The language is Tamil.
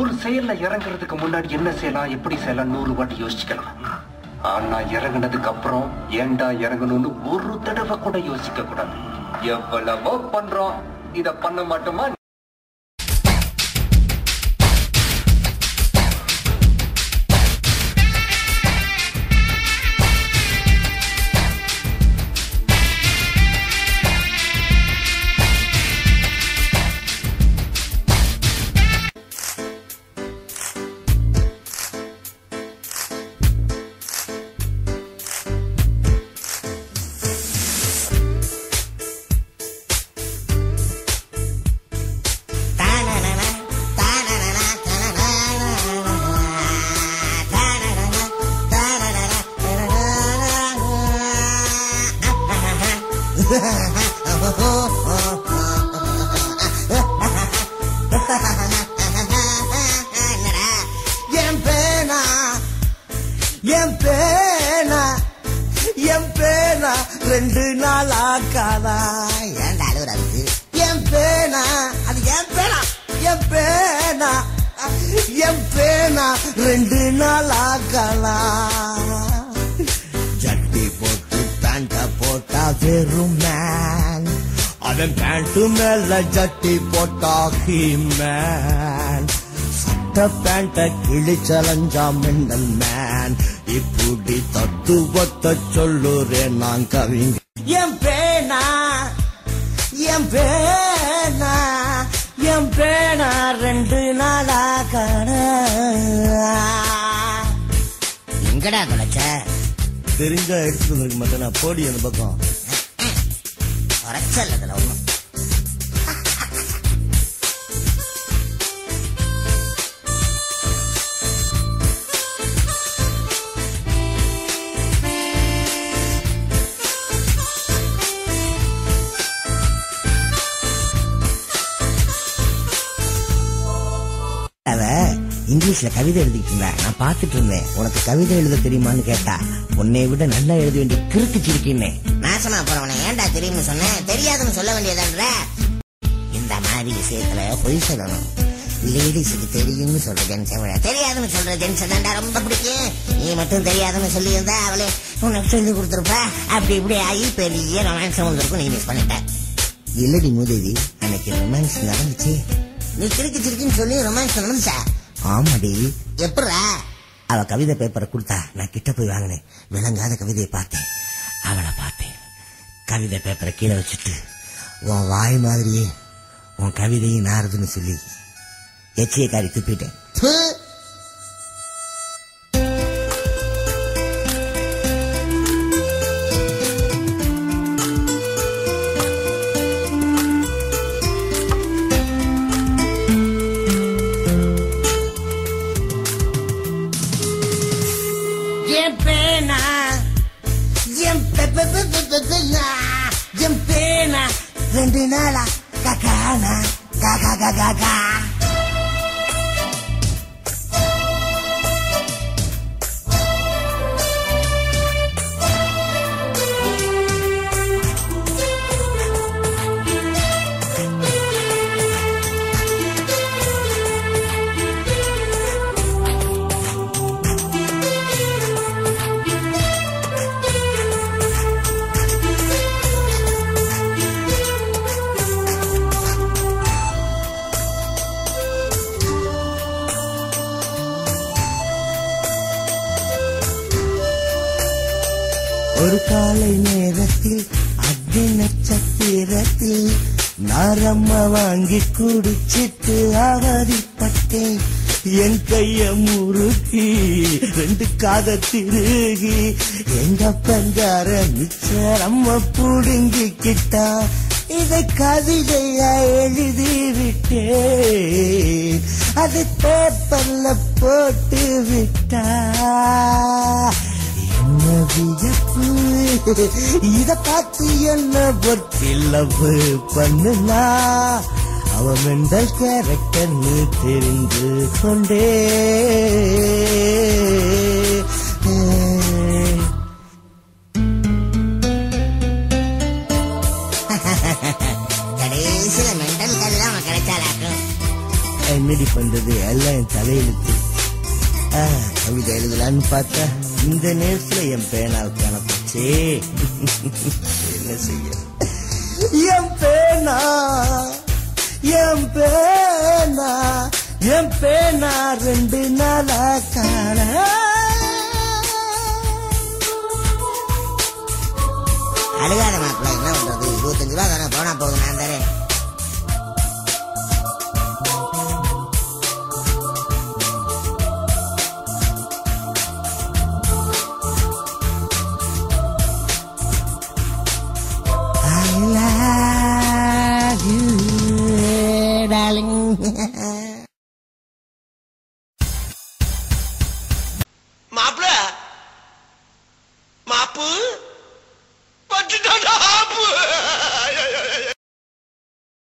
ஒரு செயல்ல இறங்குறதுக்கு முன்னாடி என்ன செய்யலாம், எப்படி செய்யலாம் 100 வாட்டி யோசிக்கலாம். ஆனா இறங்குனதுக்கு அப்புறம் ஏண்டா இறங்கணும்னு ஒரு தடவை கூட யோசிக்க கூடாது. எவ்வளவோ பண்றோம், இத பண்ண மாட்டோமா? என் பேனா 2 நாள் ஆக்காதா. ஏன்டா அழுகுறாரு? என் பேனா அது என் பேனா, என் பேனா, என் பேனா 2 நாள் ஆக்காதா. ஜட்டி போட்டு பேண்ட போட்டா வெறும் மேன், அவன் பேண்ட் மேல ஜட்டி போட்டா ஹீமேன். சட்ட பேண்ட கிழிச்சலஞ்சா மின்னல் மேன். இப்படி தத்துவத்தை சொல்லுறேன் நான் கவிங்க. என் பேனா, என் பேனா, என் பேனா 2 நாளா காண. எங்கடா தொலைச்ச? தெரிஞ்சா எடுத்துட்டு வந்துருக்க மாட்டேன். நான் போடி அந்த பக்கம் குறைச்சல் அதுல ஒண்ணும். இங்கிலீஷ்ல கவிதை எழுதிட்டு இருந்தா நான் பாத்துட்டு இருந்தேன். உனக்கு கவிதை எழுத தெரியுமான்னு கேட்டா உன்னை விட நல்லா எழுத வேண்டிய கிறுக்கு சிரிக்கின்னே. நாசமா போறவனை ஏன்டா தெரியும்னு சொன்னேன், தெரியாதுன்னு சொல்ல வேண்டியதான்ற. இந்த மாதிரி விஷயத்துல பொய் சொல்லணும். லேடிஸுக்கு தெரியும்னு சொல்ற ஜென்ஸை விட தெரியாதுன்னு சொல்ற ஜென்ஸை தான்டா ரொம்ப பிடிக்கும். நீ மட்டும் தெரியாதுன்னு சொல்லி இருந்தா அவளே உனக்கு சொல்லி கொடுத்துருப்பா. அப்படி இப்படி ஆகி பெரிய ரொமான்ஸ் வந்திருக்கும். நீ மிஸ் பண்ணிட்ட. இல்லடி மூதேவி, அன்னைக்கு ரொமான்ஸ் நடந்துச்சு. நீ கிறுக்கு சிரிக்குன்னு சொல்லி ரொமான்ஸ் நடந்துச்சா? ஆமாடி. எப்படா? அவ கவிதை பேப்பரை கொடுத்தா நான் கிட்ட போய் வாங்கினேன். விளங்காத கவிதையை பார்த்தேன், அவளை பார்த்தேன். கவிதை பேப்பரை கீழே வச்சுட்டு உன் வாய் மாதிரியே உன் கவிதையும் நாருதுன்னு சொல்லி எச்சியை காரி துப்பிட்டேன். என் பேனா, என் பேனா 2 நாளா காக்கானா காக்கா காக்கா. ஒரு காலை நேரத்தில் அக்னி நட்சத்திரத்தில் நாரம்மா வாங்கி குடிச்சிட்டு அவதிப்பட்டேன். என் கைய முறுக்கி 2 காத திருகி எங்க பஞ்சார மிச்சரம்மா புடுங்கிக்கிட்டா. இதை கவிதையா எழுதி விட்டேன், அது பேப்பர்ல போட்டு விட்டா. இத பார்த்து என்ன பொறுத்தில்லவு பண்ணுனா அவ மெண்டல் கேரக்டர்னு தெரிந்து கொண்டே. கடைசியில மெண்டல் கல்லாம் கிடைச்சாலாக்கும். என்னடி பண்றது, எல்லாம் என் தலையெழுத்து. கவிதை எழுதலான்னு பார்த்தா இந்த நேரத்துல என் பேனாவுக்கு அனுப்பிச்சே. என்ன செய்ய? என் பேனா என் பேனா என் பேனா 2 நாளா காண. அழுகாத மாப்பிள்ள, என்ன பண்றது? 25 ரூபா தானே, போனா போகுது, நான் தரேன். I love you, darling.